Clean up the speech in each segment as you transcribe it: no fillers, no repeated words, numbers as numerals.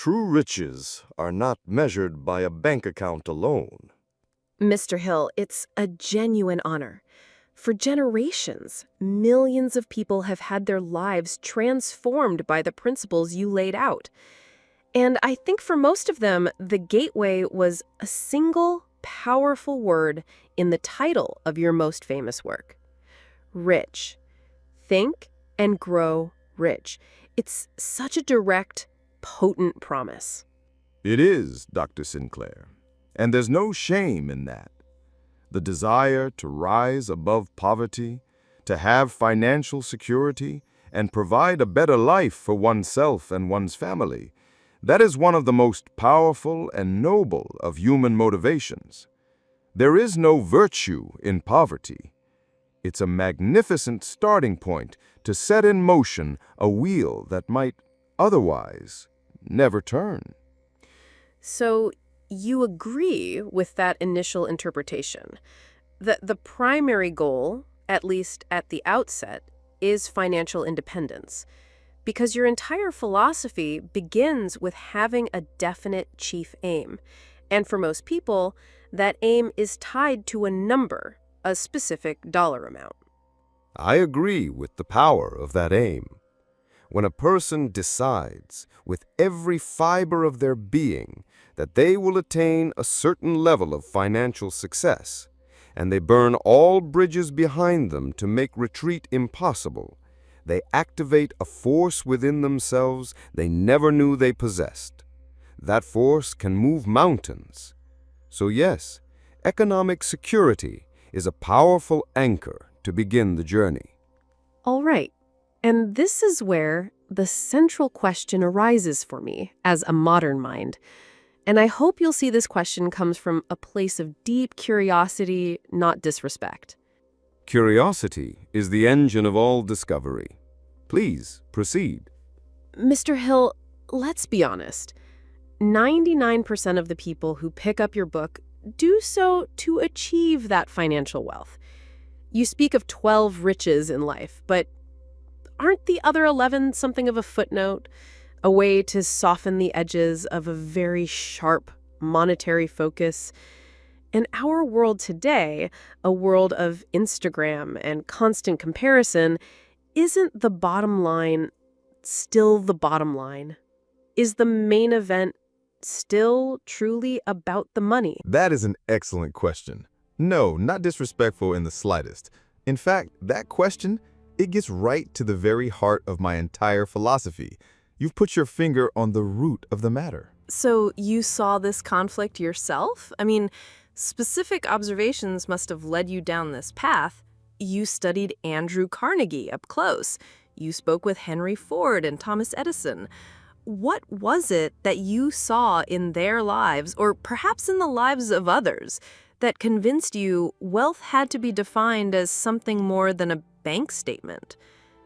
True riches are not measured by a bank account alone. Mr. Hill, it's a genuine honor. For generations, millions of people have had their lives transformed by the principles you laid out. And I think for most of them, the gateway was a single, powerful word in the title of your most famous work. Rich. Think and grow rich. It's such a direct, potent promise. It is, Dr. Sinclair, and there's no shame in that. The desire to rise above poverty, to have financial security, and provide a better life for oneself and one's family, that is one of the most powerful and noble of human motivations. There is no virtue in poverty. It's a magnificent starting point to set in motion a wheel that might otherwise never turn. So you agree with that initial interpretation, that the primary goal, at least at the outset, is financial independence, because your entire philosophy begins with having a definite chief aim. And for most people, that aim is tied to a number, a specific dollar amount. I agree with the power of that aim. When a person decides with every fiber of their being that they will attain a certain level of financial success, and they burn all bridges behind them to make retreat impossible, they activate a force within themselves they never knew they possessed. That force can move mountains. So yes, economic security is a powerful anchor to begin the journey. All right. And this is where the central question arises for me as a modern mind. And I hope you'll see this question comes from a place of deep curiosity, not disrespect. Curiosity is the engine of all discovery. Please proceed. Mr. Hill, let's be honest. 99% of the people who pick up your book do so to achieve that financial wealth. You speak of 12 riches in life, but aren't the other 11 something of a footnote, a way to soften the edges of a very sharp monetary focus? In our world today, a world of Instagram and constant comparison, isn't the bottom line still the bottom line? Is the main event still truly about the money? That is an excellent question. No, not disrespectful in the slightest. In fact, that question, it gets right to the very heart of my entire philosophy. You've put your finger on the root of the matter. So you saw this conflict yourself? I mean, specific observations must have led you down this path. You studied Andrew Carnegie up close. You spoke with Henry Ford and Thomas Edison. What was it that you saw in their lives, or perhaps in the lives of others, that convinced you wealth had to be defined as something more than a bank statement?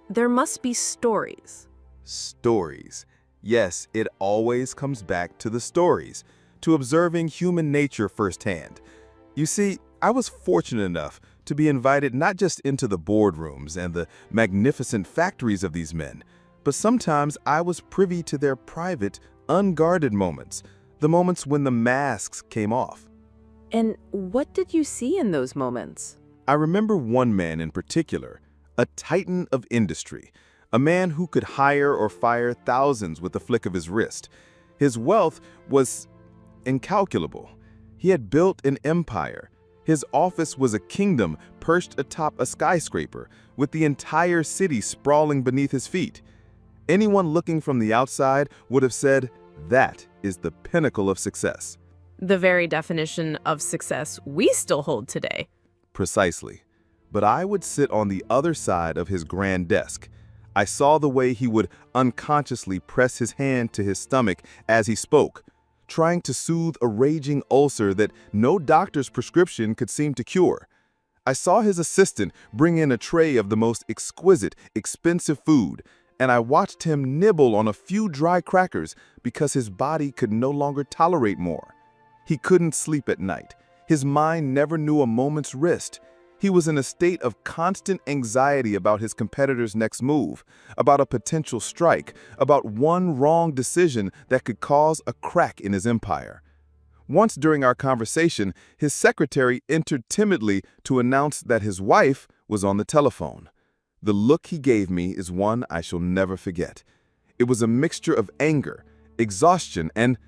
There must be stories. Stories. Yes, it always comes back to the stories, to observing human nature firsthand. You see, I was fortunate enough to be invited not just into the boardrooms and the magnificent factories of these men, but sometimes I was privy to their private, unguarded moments, the moments when the masks came off. And what did you see in those moments? I remember one man in particular, a titan of industry, a man who could hire or fire thousands with the flick of his wrist. His wealth was incalculable. He had built an empire. His office was a kingdom perched atop a skyscraper, with the entire city sprawling beneath his feet. Anyone looking from the outside would have said, that is the pinnacle of success. The very definition of success we still hold today. Precisely. But I would sit on the other side of his grand desk. I saw the way he would unconsciously press his hand to his stomach as he spoke, trying to soothe a raging ulcer that no doctor's prescription could seem to cure. I saw his assistant bring in a tray of the most exquisite, expensive food, and I watched him nibble on a few dry crackers because his body could no longer tolerate more. He couldn't sleep at night. His mind never knew a moment's rest. He was in a state of constant anxiety about his competitor's next move, about a potential strike, about one wrong decision that could cause a crack in his empire. Once during our conversation, his secretary entered timidly to announce that his wife was on the telephone. The look he gave me is one I shall never forget. It was a mixture of anger, exhaustion, and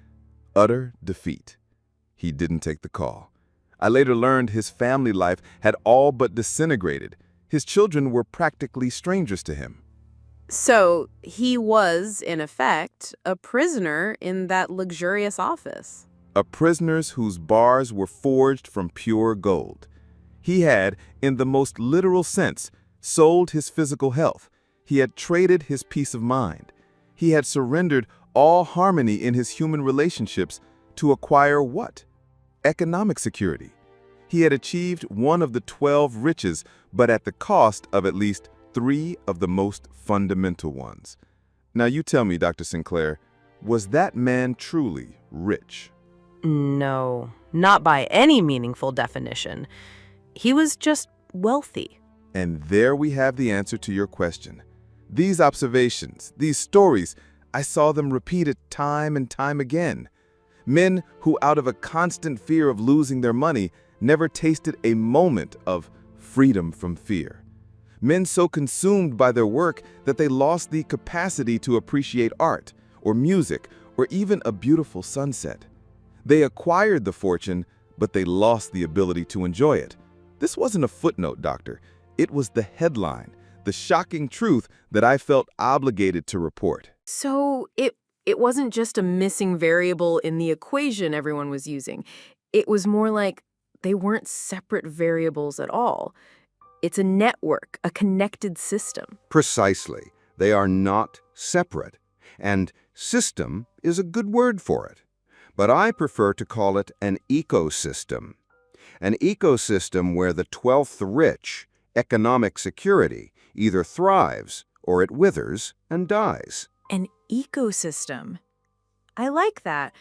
utter defeat. He didn't take the call. I later learned his family life had all but disintegrated. His children were practically strangers to him. So he was, in effect, a prisoner in that luxurious office. A prisoner whose bars were forged from pure gold. He had, in the most literal sense, sold his physical health. He had traded his peace of mind. He had surrendered all harmony in his human relationships to acquire what? Economic security. He had achieved one of the 12 riches, but at the cost of at least 3 of the most fundamental ones. Now you tell me, Dr. Sinclair, was that man truly rich? No, not by any meaningful definition. He was just wealthy. And there we have the answer to your question. These observations, these stories, I saw them repeated time and time again. Men who, out of a constant fear of losing their money, never tasted a moment of freedom from fear. Men so consumed by their work that they lost the capacity to appreciate art, or music, or even a beautiful sunset. They acquired the fortune, but they lost the ability to enjoy it. This wasn't a footnote, Doctor. It was the headline, the shocking truth that I felt obligated to report. So it wasn't just a missing variable in the equation everyone was using. It was more like they weren't separate variables at all. It's a network, a connected system. Precisely. They are not separate. And system is a good word for it. But I prefer to call it an ecosystem. An ecosystem where the 12th rich, economic security, either thrives or it withers and dies. An ecosystem. I like that.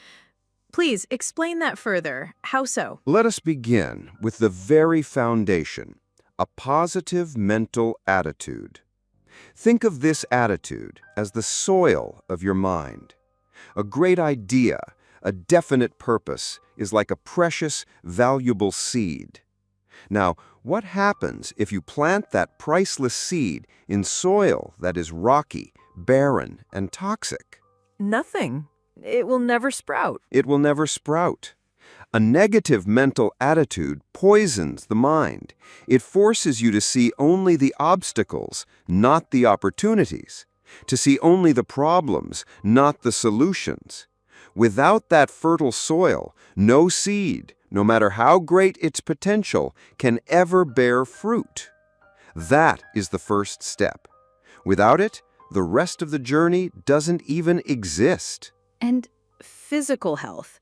Please explain that further. How so? Let us begin with the very foundation, a positive mental attitude. Think of this attitude as the soil of your mind. A great idea, a definite purpose, is like a precious, valuable seed. Now, what happens if you plant that priceless seed in soil that is rocky, barren, and toxic? Nothing. It will never sprout. It will never sprout. A negative mental attitude poisons the mind. It forces you to see only the obstacles, not the opportunities, to see only the problems, not the solutions. Without that fertile soil, no seed, no matter how great its potential, can ever bear fruit. That is the first step. Without it, the rest of the journey doesn't even exist. And physical health.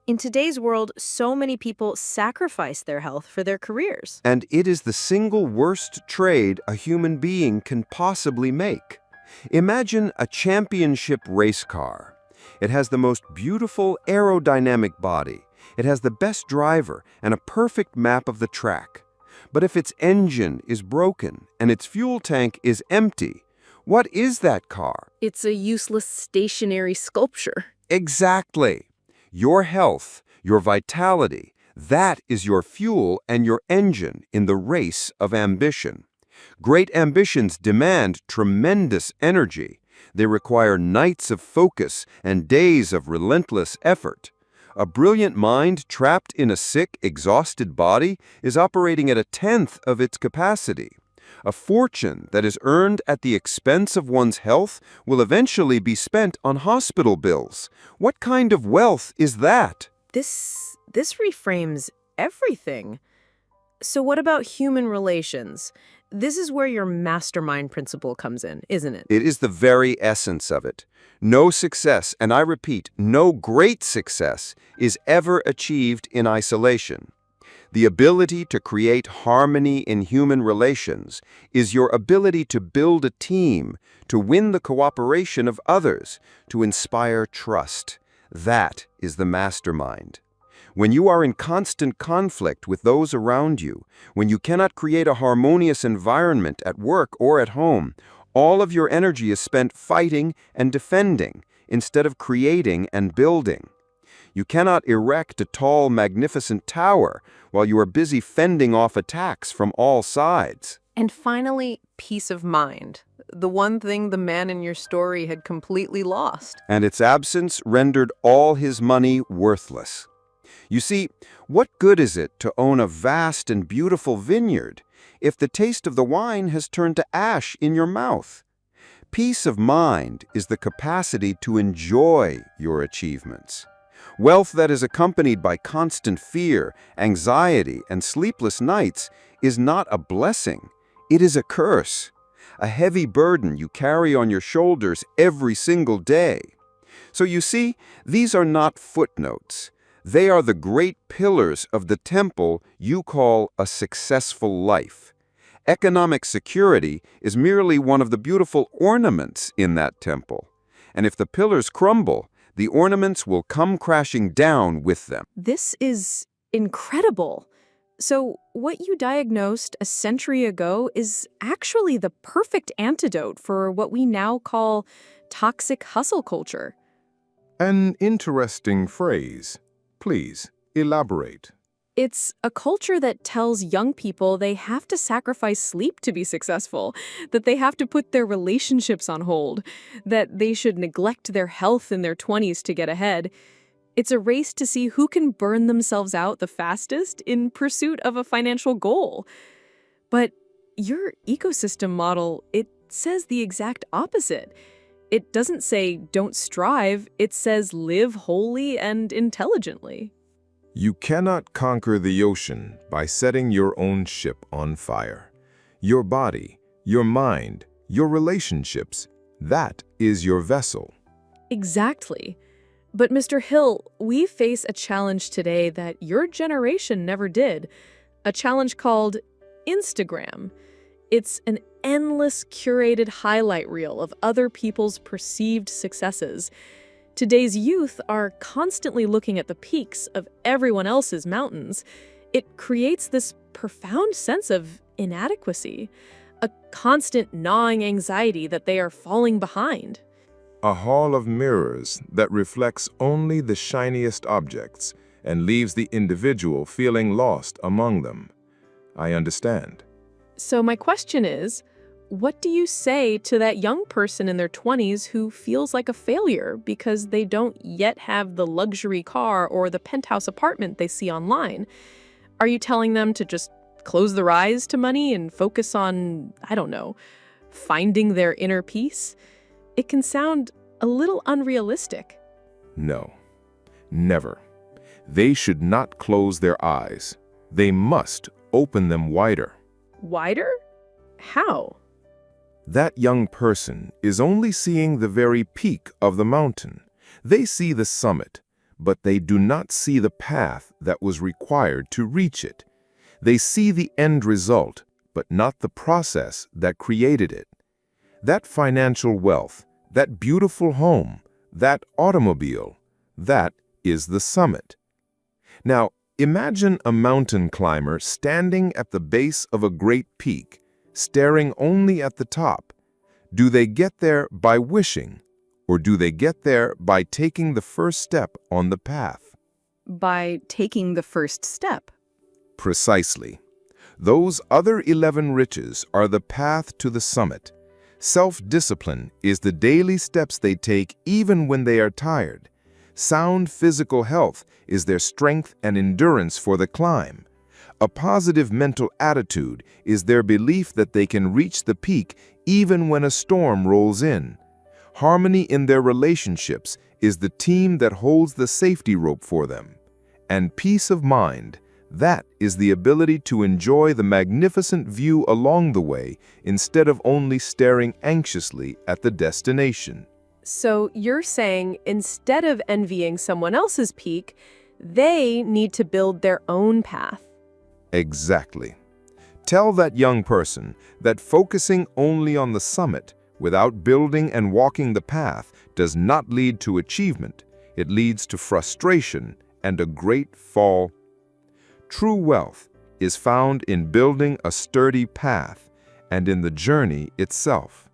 In today's world, so many people sacrifice their health for their careers. And it is the single worst trade a human being can possibly make. Imagine a championship race car. It has the most beautiful aerodynamic body. It has the best driver and a perfect map of the track. But if its engine is broken and its fuel tank is empty, what is that car? It's a useless stationary sculpture. Exactly. Your health, your vitality, that is your fuel and your engine in the race of ambition. Great ambitions demand tremendous energy. They require nights of focus and days of relentless effort. A brilliant mind trapped in a sick, exhausted body is operating at 1/10 of its capacity. A fortune that is earned at the expense of one's health will eventually be spent on hospital bills. What kind of wealth is that? This reframes everything. So what about human relations? This is where your mastermind principle comes in, isn't it? It is the very essence of it. No success, and I repeat, no great success, is ever achieved in isolation. The ability to create harmony in human relations is your ability to build a team, to win the cooperation of others, to inspire trust. That is the mastermind. When you are in constant conflict with those around you, when you cannot create a harmonious environment at work or at home, all of your energy is spent fighting and defending instead of creating and building. You cannot erect a tall, magnificent tower while you are busy fending off attacks from all sides. And finally, peace of mind. The one thing the man in your story had completely lost. And its absence rendered all his money worthless. You see, what good is it to own a vast and beautiful vineyard if the taste of the wine has turned to ash in your mouth? Peace of mind is the capacity to enjoy your achievements. Wealth that is accompanied by constant fear, anxiety, and sleepless nights is not a blessing. It is a curse, a heavy burden you carry on your shoulders every single day. So you see, these are not footnotes. They are the great pillars of the temple you call a successful life. Economic security is merely one of the beautiful ornaments in that temple. And if the pillars crumble, the ornaments will come crashing down with them. This is incredible. So what you diagnosed a century ago is actually the perfect antidote for what we now call toxic hustle culture. An interesting phrase. Please, elaborate. It's a culture that tells young people they have to sacrifice sleep to be successful, that they have to put their relationships on hold, that they should neglect their health in their 20s to get ahead. It's a race to see who can burn themselves out the fastest in pursuit of a financial goal. But your ecosystem model, it says the exact opposite. It doesn't say don't strive, it says live wholly and intelligently. You cannot conquer the ocean by setting your own ship on fire. Your body, your mind, your relationships, that is your vessel. Exactly. But Mr. Hill, we face a challenge today that your generation never did. A challenge called Instagram. It's an endless curated highlight reel of other people's perceived successes. Today's youth are constantly looking at the peaks of everyone else's mountains. It creates this profound sense of inadequacy, a constant gnawing anxiety that they are falling behind. A hall of mirrors that reflects only the shiniest objects and leaves the individual feeling lost among them. I understand. So my question is, what do you say to that young person in their 20s who feels like a failure because they don't yet have the luxury car or the penthouse apartment they see online? Are you telling them to just close their eyes to money and focus on, I don't know, finding their inner peace? It can sound a little unrealistic. No, never. They should not close their eyes. They must open them wider. Wider? How? That young person is only seeing the very peak of the mountain. They see the summit, but they do not see the path that was required to reach it. They see the end result, but not the process that created it. That financial wealth, that beautiful home, that automobile, that is the summit. Now, imagine a mountain climber standing at the base of a great peak, staring only at the top. Do they get there by wishing, or do they get there by taking the first step on the path? By taking the first step. Precisely. Those other 11 riches are the path to the summit. Self-discipline is the daily steps they take even when they are tired. Sound physical health is their strength and endurance for the climb. A positive mental attitude is their belief that they can reach the peak even when a storm rolls in. Harmony in their relationships is the team that holds the safety rope for them. And peace of mind, that is the ability to enjoy the magnificent view along the way instead of only staring anxiously at the destination. So you're saying instead of envying someone else's peak, they need to build their own path. Exactly. Tell that young person that focusing only on the summit without building and walking the path does not lead to achievement. It leads to frustration and a great fall. True wealth is found in building a sturdy path and in the journey itself.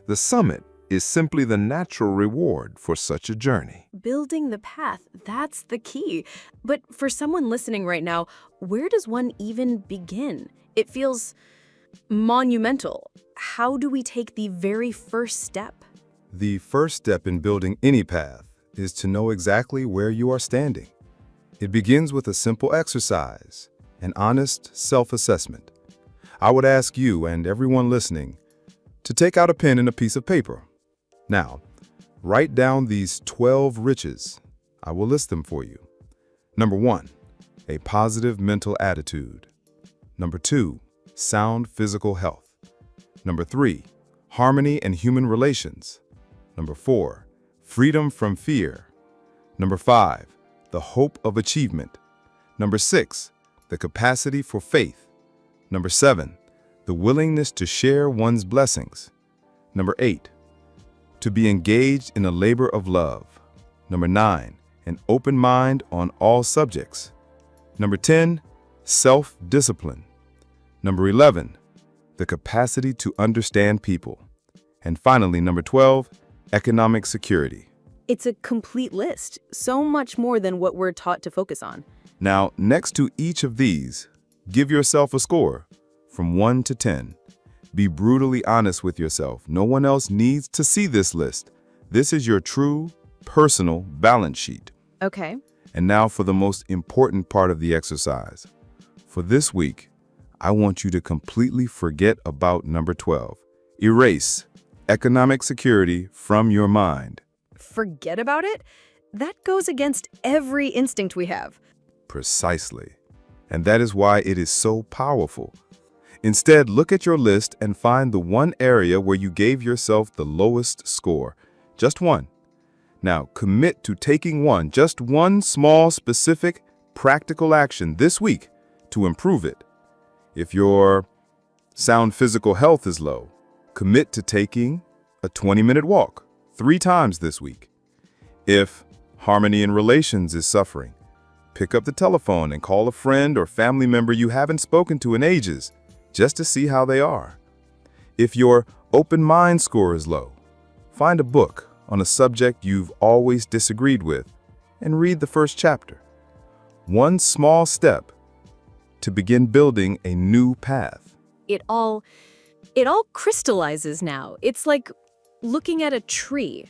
The summit is simply the natural reward for such a journey. Building the path, that's the key. But for someone listening right now, where does one even begin? It feels monumental. How do we take the very first step? The first step in building any path is to know exactly where you are standing. It begins with a simple exercise, an honest self-assessment. I would ask you and everyone listening to take out a pen and a piece of paper. Now, write down these 12 riches. I will list them for you. Number 1, a positive mental attitude. Number 2, sound physical health. Number 3, harmony and human relations. Number 4, freedom from fear. Number 5, the hope of achievement. Number 6, the capacity for faith. Number 7, the willingness to share one's blessings. Number 8, to be engaged in a labor of love. Number 9, an open mind on all subjects. Number 10, self-discipline. Number 11, the capacity to understand people. And finally, number 12, economic security. It's a complete list, so much more than what we're taught to focus on. Now, next to each of these, give yourself a score from 1 to 10. Be brutally honest with yourself. No one else needs to see this list. This is your true, personal balance sheet. Okay. And now for the most important part of the exercise. For this week, I want you to completely forget about number 12. Erase economic security from your mind. Forget about it? That goes against every instinct we have. Precisely. And that is why it is so powerful. Instead, look at your list and find the one area where you gave yourself the lowest score. Just one. Now, commit to taking just one small, specific, practical action this week to improve it. If your sound physical health is low, commit to taking a 20-minute walk 3 times this week. If harmony in relations is suffering, pick up the telephone and call a friend or family member you haven't spoken to in ages, just to see how they are. If your open mind score is low, find a book on a subject you've always disagreed with and read the first chapter. One small step to begin building a new path. It all crystallizes now. It's like looking at a tree.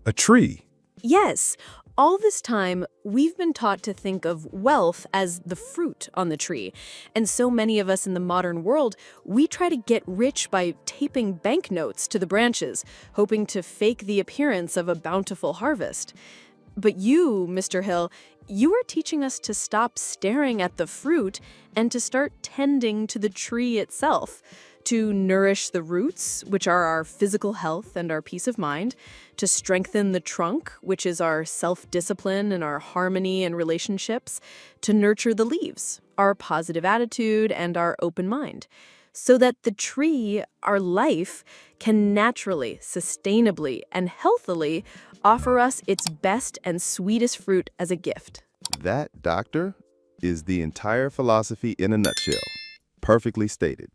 A tree? Yes. All this time, we've been taught to think of wealth as the fruit on the tree. And so many of us in the modern world, we try to get rich by taping banknotes to the branches, hoping to fake the appearance of a bountiful harvest. But you, Mr. Hill, you are teaching us to stop staring at the fruit and to start tending to the tree itself, to nourish the roots, which are our physical health and our peace of mind, to strengthen the trunk, which is our self-discipline and our harmony and relationships, to nurture the leaves, our positive attitude and our open mind, so that the tree, our life, can naturally, sustainably, and healthily offer us its best and sweetest fruit as a gift. That, doctor, is the entire philosophy in a nutshell. Perfectly stated.